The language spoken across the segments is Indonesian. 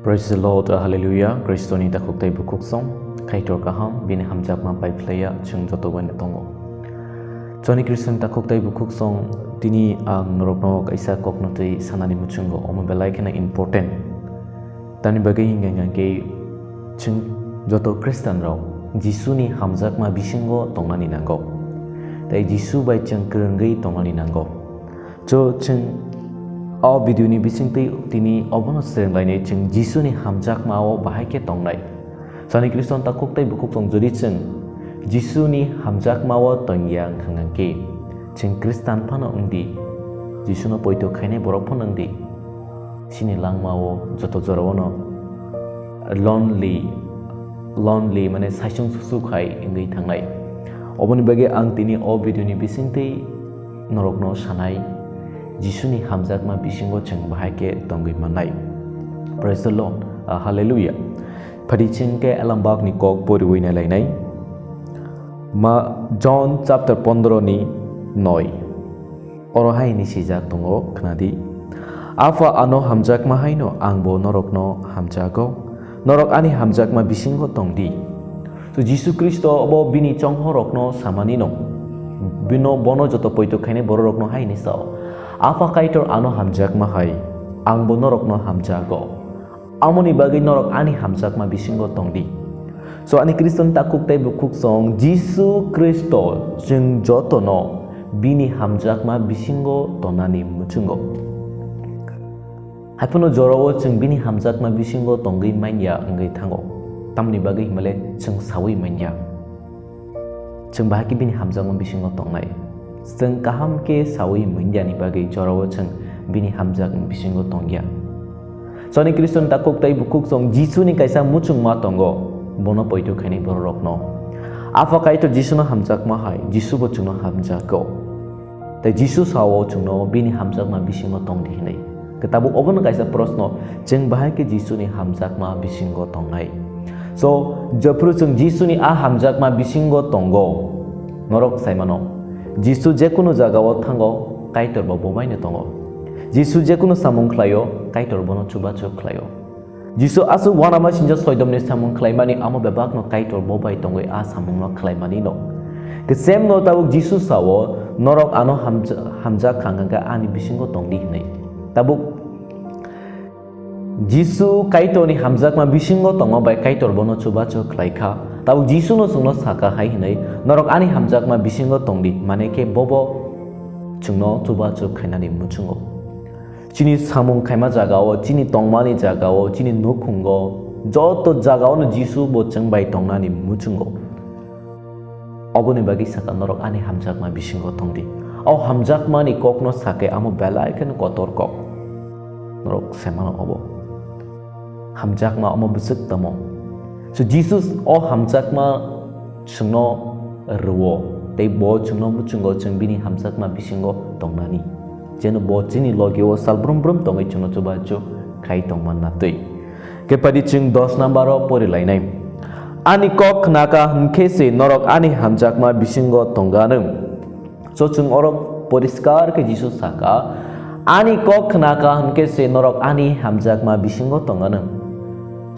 Praise the Lord, Hallelujah. Kristoni takuk tay bukuk song. Kaitor kaham bini hamjak ma pai playa chung joto wan tongo. Joni Kristoni takuk tay bukuk song tini ang norokno kaisa kokno tay sanani muchungo omo belai kena important. Tani bagai hingga ngangke chung joto Kristen raw Jisuni hamjak ma bisingo tongnani nango. Tai Jisu bai chung kerenggai tongnani nango. Jo chung video ni bisingti tini obono sereng lainnya chung Jisu ni hamjak mau bahaya tongnai. Sani Kriston takuk tai bukuk song jadi chung Jisu ni hamjak mau tongyang kangangke chung Kristan pano undi Jisu no poito kaine borok pon undi sini lang mau joto jorono lonely mane saisung susu khai ingai thangnai. Oboni bage ang tini video ni bisingti norokno sanai Jisuni hamjak ma bisingo chung bahake tonggui manai. Praise the Lord, Hallelujah. Phadi chingke alambak ni kok poriwina lainai. Ma John chapter 15 ni 9. Orohai ni sijak tongo khnadi. Afa ano hamjak ma haino angbo norokno hamjago. Norok ani hamjak ma bisingo tongdi. So Jisu Kristo obo bini chong horokno samanino. Bino bono joto poito khaine bororokno haini sao. Apa kaitor ano hamjak mahai ang bonorok no hamjago amoni bagi norok ani hamjak ma bisingo tongdi. So ani Kristen takuk tai bukuk song Jisu Kristo jeng joto no bini hamjak ma bisingo tonani muchungo hapuno jorowo jeng bini hamjak ma bisingo tonggi manya ngai thango tamni bagi himale jeng sawi manya jeng bahaki bini hamjak ma bisingo tongnai. Seng kaham ke sawi menjani bagi jorowo ceng bini hamjak bisingo tongya. So ni Kristen takuk tai bukuk song Jisu ni kaisa muchung ma tongo bono poito khani borok no. Apa kaito Jisu no hamjak ma hai Jisu bo chung no hamjak go. Tai Jisu sawo chung no bini hamjak ma bisingo tong di hinai. Ketabu obon kaisa prosno ceng bahai ke Jisu ni hamjak ma bisingo tongai. So japru chung Jisu ni a hamjak ma bisingo tongo norok saimano. Jisu jekuno jagawo thango kaitor bo bobaine tongo. Jisu jekuno samung khlayo kaitor bono chuba chuk khlayo. Jisu asu wanama sinja soidomne samung khlaimani amo bebak no kaitor bobai tongoi a samung no khlaimani no. Ke same no tabuk Jisu sawo norok ano hamja khanganga ani bisingo tongdi hinai. Tabuk Jisu kaitor ni hamjak ma bisingo tongo bai kaitor bono chuba chuk khlaika. Tahu Jisu no sungno saka hai hinai norok ani hamjak ma bisingo tongdi mane ke bobo chungno chuba chuk khainani muchungo chini samung khaima jagao chini tongmani jagao chini nukhungo joto jagao no Jisu bo changbai tongnani muchungo oboni bagi saka norok ani hamjak ma bisingo tongdi au hamjak mani kokno sake amo belai ken kotor kok norok semano obo hamjak ma amo busuk tamo. So Jesus o hamjak ma chungno ruwo tei bo chungno muchungo chung bini hamjak ma bisingo tongnani jeno bo chini logio salbrum tongai chungno chuba chu khai tongman natui ke padi chung 10 number o pori lainai ani kok naka hmke se norok ani hamjak ma bisingo tongganum so chung orok poriskar ke Jesus saka ani kok naka hmke se norok ani hamjak ma bisingo tongganum.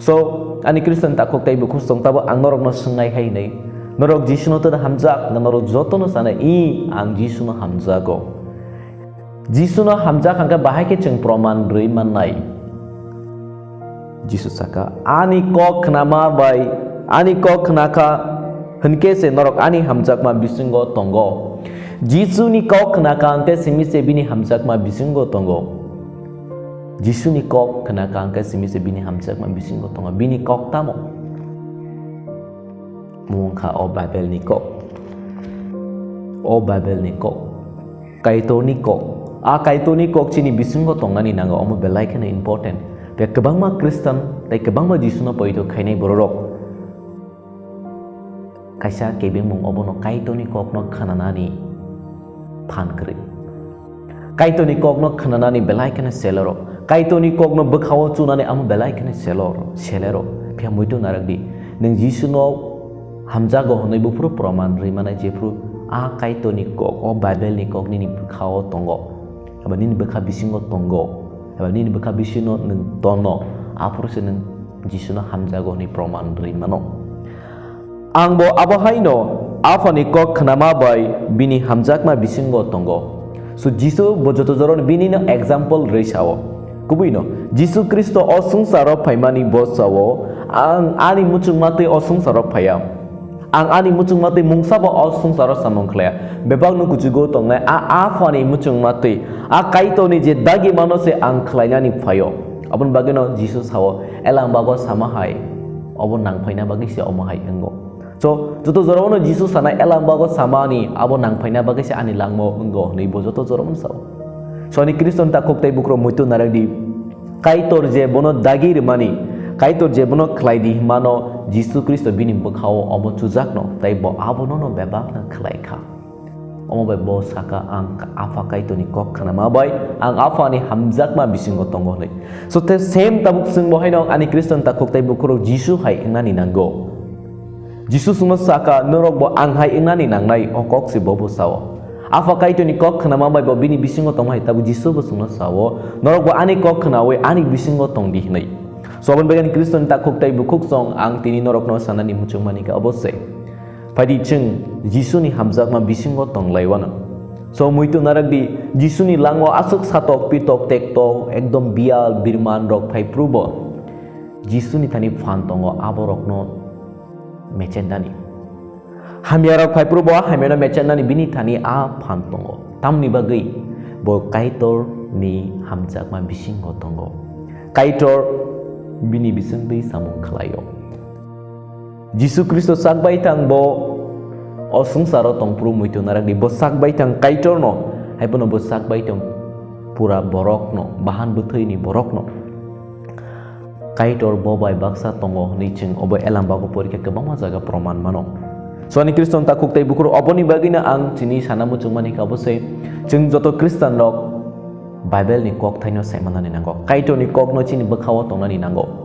So ani Kristen takuk tai bukuk song tabo ang norok no sungai hai nei norok Jisu no tada hamjak na norok joto no sana i ang Jisu no hamjago Jisu no hamjak angka bahai ke chung proman rei manai Jisu saka ani kok nama bai ani kok naka henke se norok ani hamjak ma bisingo tongo Jisu ni kok naka ante simi se bini hamjak ma bisingo tongo Jisu ni kok kena kangka simi se bini hamjak ma bisingo tonga bini kok tamo mungka o Babel ni kok kaito ni kok kaito ni kok chini bisingo tonga ni nanga omo belai kena important pe kebang ma Kristen tai kebang ma Jisu no poito khainai bororok kaisa kebeng mung obono kaito ni kok no khananani phan kri kaito ni kok no khananani belai kena selero kaito ni kok no bekhawo chunane am belai kene selero phia moito naragdi neng Jisu no hamjago honoi bufru proman rimana jefru a kaito ni kok o Babel ni kok ni bekhawo tongo aba ni bekha bisingo tongo aba ni bekha bisino neng tono afro seneng Jisu no hamjago ni proman rimano angbo abahaino afani kok khnama bai bini hamjakma bisingo tongo so Jisu bojoto joron bini no example reisao kubuino Jisu Kristo o sungsaro phaimani bosawo ang ani muchung mate o sungsaro phaya ang ani muchung mate mungsabo o sungsaro samongkhlaya bebag no kujugo tongnai afani muchung mate kaito ni je dagi manose ang khlainani phayo abon bageno Jisu sawo elang bago samahai abon nang phaina bagi se omahai engo so joto jorono Jisu sana elang bago samani abon nang phaina bagi se ani langmo engo nei bo joto jorono sawo so ni Kriston ta koktai bukro muitu naragdi kaitor je bono dagir mani kaitor je bono khlaidi mano Jisu Kristo bini bukhawo obo chujakno tai bo abono no bebak na khlaika omo bai bo saka ang afa kaito ni kok khanama bai ang afa ni hamjakma bisingo tongo nei so the same tabuk sing bo haino ani Kriston ta koktai bukro Jisu hai ingani nango Jisu suno saka norok bo ang hai ingani nangnai okok si bobo sawo afa kaito ni kok khanama bai bo bini bisingo tongmai tabu Jisu bo suno sawo norok bo ani kok khanawe ani bisingo tongdi nei so abon bagan Kriston ta koktai bukuk song ang tini norok no sanani muchung manika obose padi cheng Jisu ni hamjakma bisingo tonglaiwana so muitu naragdi Jisu ni langmo asuk satok pitok tektok ekdom bial birman rok phai prubo Jisu ni tani phan tongo aborok no mechendani hamya rok phai prubo hamya mechendani bini tani phan tongo tamni bagai bo kaitor ni hamjakma bisingo tongo kaitor bini bising dei samung khlayo Jisu Kristo sakbai tang bo o sungsaro tongpru muitu naragdi bo sakbai tang kaitor no haipono bo sakbai tang pura borok no bahan buthoi ni borok no kaitor bo bai baksa tongo ni ching obo elamba ko porika kebama jaga proman mano so ani Kriston ta koktai bukro oboni bagina ang chini sanamu chungmani ka bose chung joto Kristan rok Bible ni kok thaino saimana ni nango kaitor ni kok no chini bakhawa tongna ni nango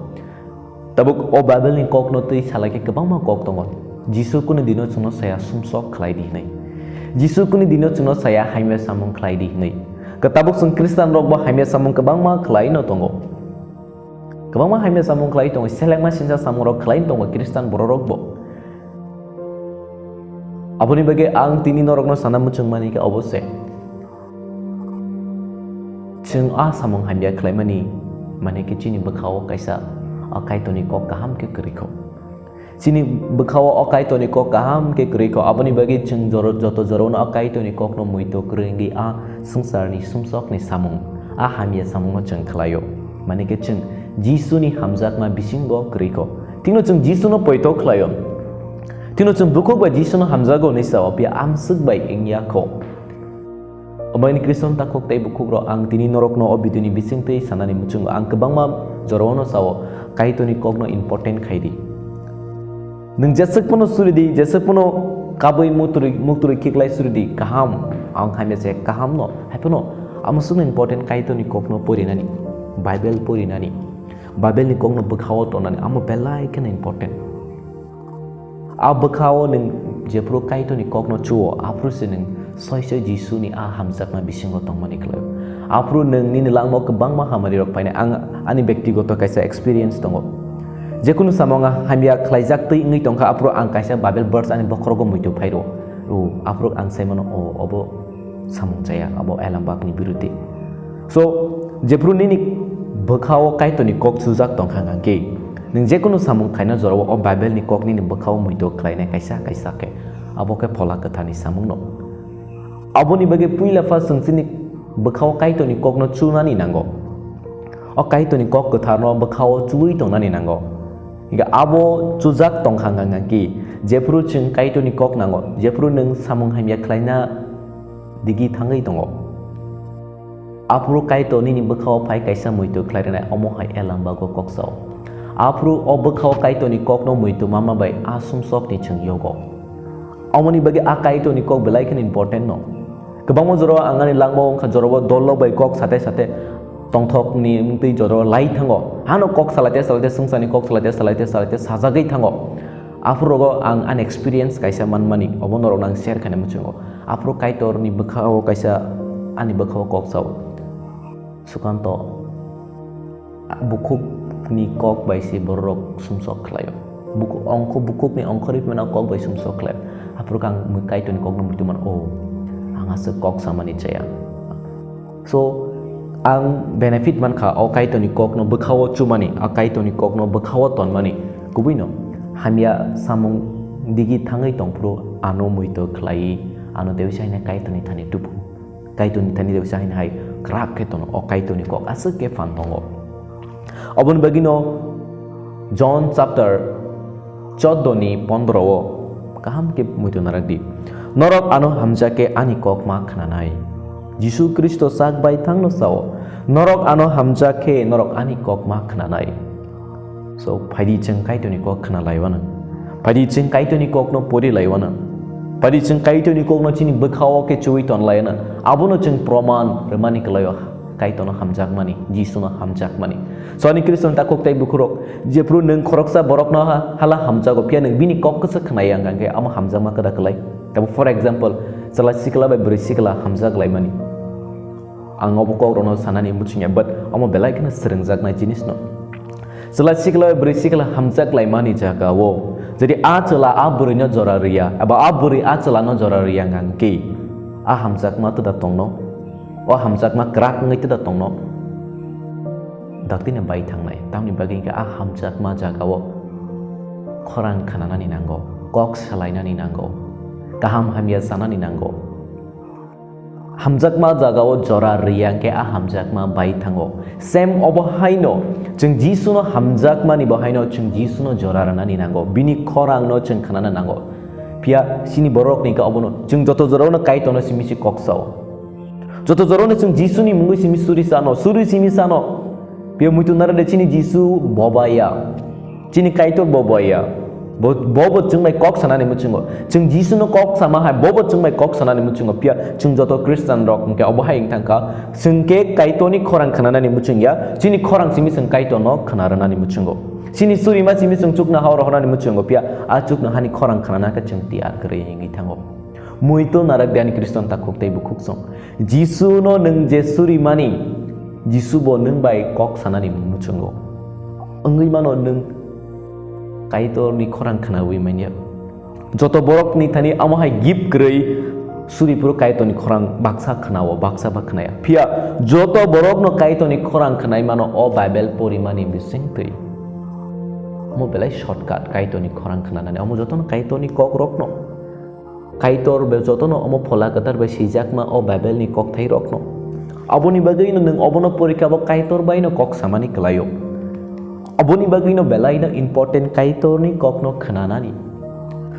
tabuk o Bible ni kok no tei salake kebangma kok tongon Jisu kuni dino chuno saya sumsok khlaidi nei Jisu kuni dino chuno saya haime samung khlaidi nei ketabuk sung Kristan rok bo haime samung kebangma khlai no tongo kebangma haime samung khlai tongo selekma sinja samung rok khlai tongo Kristan bororok bo aboni bage ang tini norok no sanamu chungmani ka obose chung samung haimya khlaimani mane ke chini bakhawo kaisa akai toni kok kaham ke keriko sini bekhawa akai toni kok kaham ke keriko aboni bagi chung jorot joto joron akai toni kok no muito krengi sungsar ni sumsok ni samung hamya samung no chung khlayo mane ke chung Jisu ni hamjakma bisingo keriko tino chung Jisu no poito khlayo tino chung bukok ba Jisu no hamjago ni sawa pia amsuk bai ingya ko Omaini Kriston ta koktai bukuk ro ang tini norok no obiduni bising tei sanani muchung ang kebangma jorono sawo kaito ni kok no important khaidi nung jesek puno suridi jesek puno kabui mukturi kiklai suridi kaham ang hamya se kaham no hapuno amusung important kaito ni kok no porinani Bible porinani Bible ni kok no bekhawo tonani amo belai kan important bekhawo ning jepro kaito ni kok no chuo apru sining soisoi Jisu ni hamjakma bisingo tongmani khlayo apru nung ni langmo kebangma hamari rok paine ang ani bektigoto kaisa experience tongo jekunu samonga hamya khlaijak tei ngi tongkha apru ang kaisa Bible verse ani bokrogo muitu phairo apru ang saimono obo samung jaya abo elambak ni biruti so jepru ni bakhawo kaito ni kok chujak tongkha ngangke nung jekunu samung khaina joro Bible ni kok ni bakhawo muitu khlaina kaisa ke abo ke phola katha ni samung no aboni bage puila fa sungsini bakhawo kaito ni kok no chunani nango kaito ni kok katha no bakhawo chui tongnani nango iga abo chujak tongkhanga ngaki jepru chung kaito ni kok nango jepru nung samung haimya khlaina digi thangai tongo apru kaito ni bakhawo phai kaisa muitu khlairana omo hai elamba go koksao apru bakhawo kaito ni kok no muitu mama bai asum sok ni chung yogo amoni bage kaito ni kok belai kan important no kebangmo joro angani langmo joro dollo bai kok sate tongthok ni mungtei joro lai thango hano kok salate sungsani kok salate sajagai thango afrogo ang unexperience kaisa manmani obonoro nang share khane muchungo afro kaitor ni bakhawo kaisa ani bakhawo kok saw sukanto bukhuk ni kok bai si borok sumsok klayo buku ongko bukuk ni ongko rip mena kok bai sumsok klayo apro kang mukai to ni kok nomor tuman ang asa kok sama ni caya so ang benefit man kha kai to ni kok no bukhawo chumani kai to ni kok no bukhawo ton mani kubuino hamia samung digi thangai tongpro ano muito khlai ano dewsai na kai to ni thani tupu kai to ni thani dewsai na hai krak ke to no kai to ni kok asa ke fan tongo obon bagino John chapter 14 ni 15 kaham ke muito narak di norok ano hamja ke ani kok ma khnanai Jisu Kristo sak bai thang no sao norok ano hamja ke norok ani kok ma khnanai so phadi cheng kai to ni kok khnalai wana phadi cheng kai to ni kok no pori lai wana phadi cheng kai to ni kok no chini bkhawo ke chui ton lai na abono cheng proman remani klayo kai to no hamjak mani Jisu no hamjak mani so ani Kristo ta kok tai bukhurok je pru neng khoroksa borok no hala hamjago pia neng bini kok kesa khnai ang gang ke ama hamjak ma kada klai tabu for example sala sikla bai bri sikla hamjak lai mani ang obukok rono sanani muchinya but amo belai kana serengjak na jinis no sala sikla bri sikla hamjak lai mani jaga wo jadi acela aburinya jora ria aba aburi acela no jora ria ngangke a hamjak ma tu datong no o hamjak ma krak ngai tu datong no dakti ne bai thang nai tamni bagi ka a hamjak ma jaga wo khorang khanana ni nango kok salaina ni nango kaham hamia sana ni nango hamjak ma jaga wo jora ria ke a hamjak ma bai thango same obo haino jeng Jisu no hamjak ma ni bahaino jeng Jisu no jora rana ni nango bini khorang no jeng khanana nango pia sini borok ni ka obono jeng joto joro no kai to no simi si koksao joto joro no jeng Jisu ni mungu simi suri simi sano pia muitu nara de chini Jisu bobaya chini kai to bobaya bobo jeng mai kok sana ni muchingo jeng Jisu no kok sama hai bobo jeng mai kok sana ni muchingo pia jeng joto Kristen rok ke obo hai tangka sengke kai to ni khorang khanana ni muchingya chini khorang simi seng kai to no khanarana ni muchingo sini suri ma simi seng chukna haur hona ni muchingo pia a chukna hani khorang khanana ka jeng ti ar kre ngi thango muito narak dani Kristen ta khok tai bu khuk song Jisu no neng je suri mani Jisu bo neng bai kok sana ni muchingo angai mano neng kai to ni khorang khana wi manya joto borok ni thani amo hai gip grei suri puro kai to ni khorang baksa khanawo baksa ba khanaya pia joto borok no kai to ni khorang khanai mano o bible porimani bising tei mo belai shortcut kai to ni khorang khana ne amo joto no kai to ni kok rok no kai tor be joto no amo phola katar be sijak ma o bible ni kok thai rok no aboni bagai no neng obono porika bo kai tor bai no kok samani klayo aboni bagi no belai no important kai to ni kok no khanana ni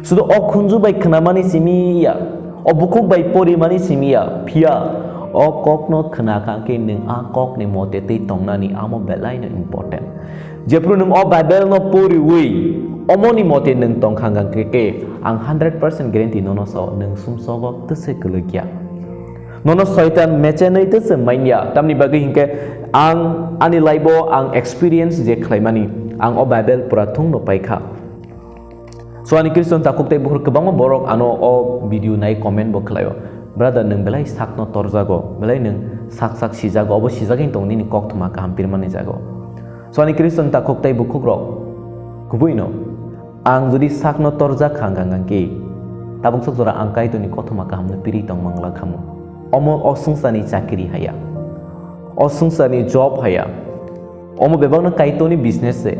sudo o khunju bai khanamani simi ya o bukuk bai pori mani simi ya pia o kok no khana ka ke neng a kok ni mote te tongna ni amo belai no important jepru neng o bible no pori wi omoni mote neng tong khang ke ang 100% guarantee no so neng sumso go tse kelagya nono soitan mechenai tse mainya tamni bagi hingke ang ani laibo ang experience je khlaimani ang o bible pura thung no paikha so ani Kristen ta kokte bukhur kebang borok ano o video nai comment bo khlayo brother neng belai sak no torjago belai neng sak sijago obo sijagin tongni ni kok thuma ka hampir mani jago so ani Kristen ta kokte bukhuk rok kubuino ang jodi sak no torja khangang ke tabuk sok jora ang kai to ni kothuma ka hamne piri tong mangla khamu omo osungsani chakiri haya osungsani job haya omo bebang na kai to ni business se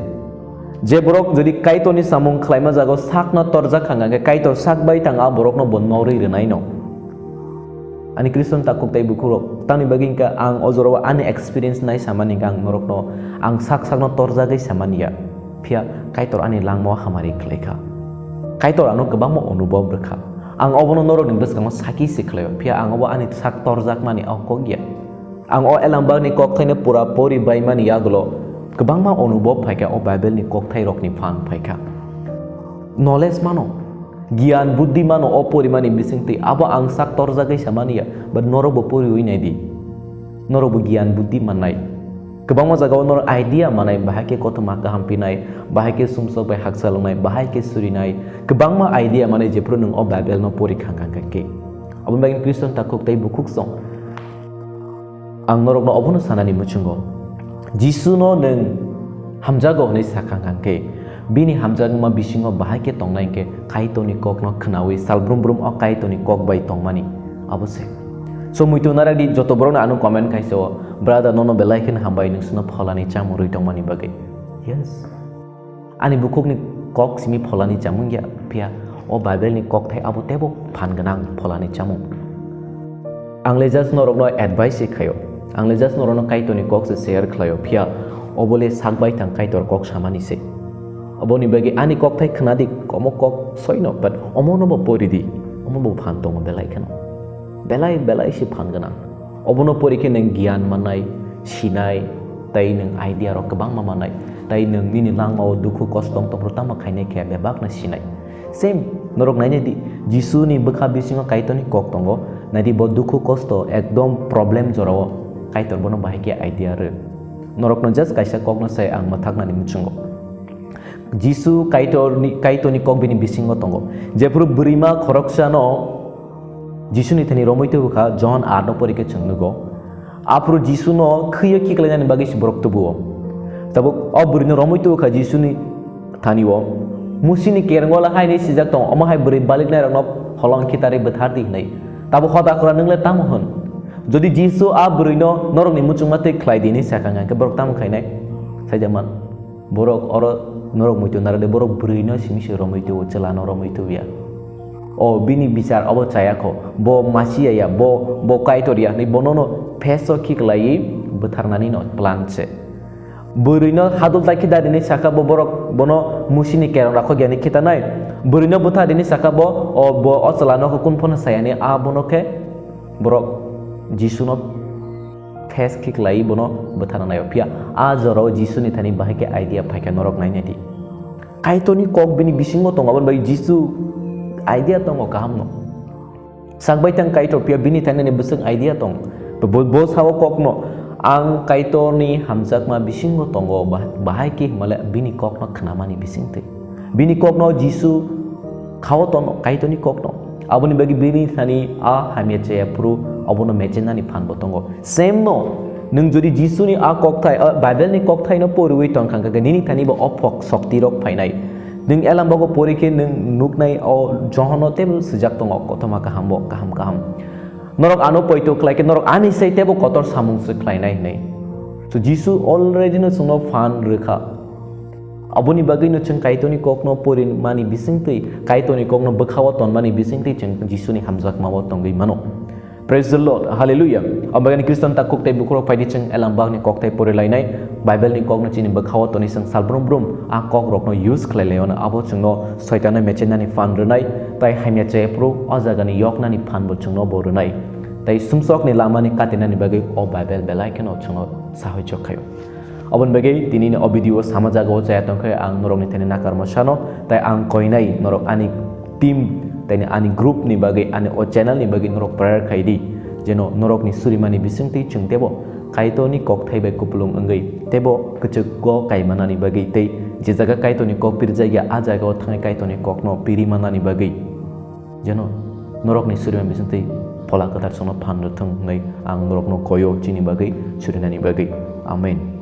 je borok jodi kai to ni samung khlaima jago sak no torja khangang ke kai to sak bai tanga borok no bon mauri renai no ani Kristen ta kok tai bukhuro tani baging ka ang ojoro ani experience nai samani gang norok no ang sak no torja gai samania pia kai tor ani langmo hamari khlaika kai tor ano kebang mo anubhav rekha ang obono norok ning bes kamo saki sikhlayo pia ang obo ani sak torjak mani okogya ang o elambang ni kok thaine pura pori bai mani yaglo kebang ma anubhav phaika o bible ni kok thai rok ni phang phaika knowledge mano gian buddhi mano o pori mani bisingti abo ang sak torjagai samania but norok bo pori ui nai di norok bo gian buddhi manai kebang ma jaga nor idea manai bahake kotoma ka hampinai bahake sumsok bai haksalunai bahake surinai kebang ma idea manai jepro nung o bible no pori khangkang ke abon bagin Kristen ta kok tai bukuk song ang norok no obono sanani muchungo Jisu no neng hamjago nei sakangangke bini hamjagma bisingo bahake tongnai kaitoni kokno khnawi salbrum brum o kaitoni kok bai tongmani abose so muitu naradi joto borona anu comment kaiso brother nono belaikin hambai nungsno pholani chamurui tongmani bagai yes ani bukukni kok simi pholani chamungya pia o bible ni kok thai abu tebo phan ganang pholani chamung angle just norokno advice khayo angle just norono kaitoni kok se share khlayo pia obole sakbai tang kaitor kok samani se oboni bagi ani kok thai khnadi komo kok soino but omono bo poridi omo bo phan tong belai si phan ganang obono porike neng gian manai sinai tai neng idea ro kebang mamanai tai neng nini langmao duku kostong to pertama khaine kya bebak na sinai same norok naine di jisu ni bekha bisingo kaitoni kok tongo nadi bo duku kosto ekdom problem jorao kaitor bono bahike idea re norok no just kaisa kok no sai ang mathak na ni muchungo jisu kaitoni kok bini bisingo tongo jepuru burima khoroksa no jisu ni thani romoite ukha john 8 no porike chungnugo apru jisu no khiya ki kalani bagi sibrok tubuo tabuk oburino romoite ukha jisu ni thani wo musini kerangola haini sijak tong omo hai buri balik na rano holong kitari betharti nei tabu khoda kora ningle tamohon jodi jisu a burino norok ni muchungmate khlai dini sakanga ke borok tam khainai sajaman borok oro norok muitu narade borok burino simisi romoite o chelano romoite ya o bini bicar obo chayako bo masia ya bo kaitoria ni bonono peso kiklai betharnani no plan che burino hadul taki dadini saka bo borok bono musini kerang rakho gyani kita nai burino butha dini saka bo ocelano ko kun phona sayani a bono ke borok jisuno fes kiklai bono betharna nayo pia a joro jisuni thani bahike idea phaika norok naine di kaitoni kok bini bisingo tongabon bai jisu idea tong kaham no sakbai tang kaito pia bini thani ne busung idea tong bo sawo kok no ang kaito ni hamjakma bisingo tongo bahai ki male bini kok no khnamani bisingte bini kok no jisu khawo ton kaito ni kok no aboni bagi bini thani a hamia cheya puru abono mechena ni phan botongo same no nung jodi jisu ni a kok thai bible ni kok thai no porui ton khangka ga nini thani bo ophok shakti rok phainai nung elam bago porike nung nuknai o johono tebul sejak tong kotoma kaham norok ano poito klaike norok ani sei tebo kotor samung se klainai nei so jisu already no suno fan rekha aboni bagai no chung kaitoni kokno porin mani bisingtei kaitoni kokno bakhawa ton mani bisingtei chung jisu ni hamjak mawo tongai mano praise the lord hallelujah abagani kristan ta koktai bukro paidi chung elam bag ni koktai pore lainai bible ni kokno chini bakhawa toni sang salbrum brum a kok rokno use khlaileona abo chungno soitana mechena ni fan renai tai hamya che pro azagani yokna ni fan bo chungno bo renai tai sumsok ni lama ni katina ni bagai o bible belai keno chungno sahoi chokhayo abon bagai tinini o video samajago jaya tongkhai ang norok ni tene nakar mosano tai ang koinai norok ani team tani ani group ni bagai ani o channel ni bagai norok prayer khaidi jeno norok ni surimani bisingti chungtebo kaito ni kok thai bai kupulung angai tebo kechuk go kai manani bagai tei je jaga kaito ni kok pir jaya a jaga o thangai kaito ni kok no piri manani bagai jeno norok ni surimani bisingti pola katar sono phan thung ngai ang norok no koyo chini bagai surinani bagai amen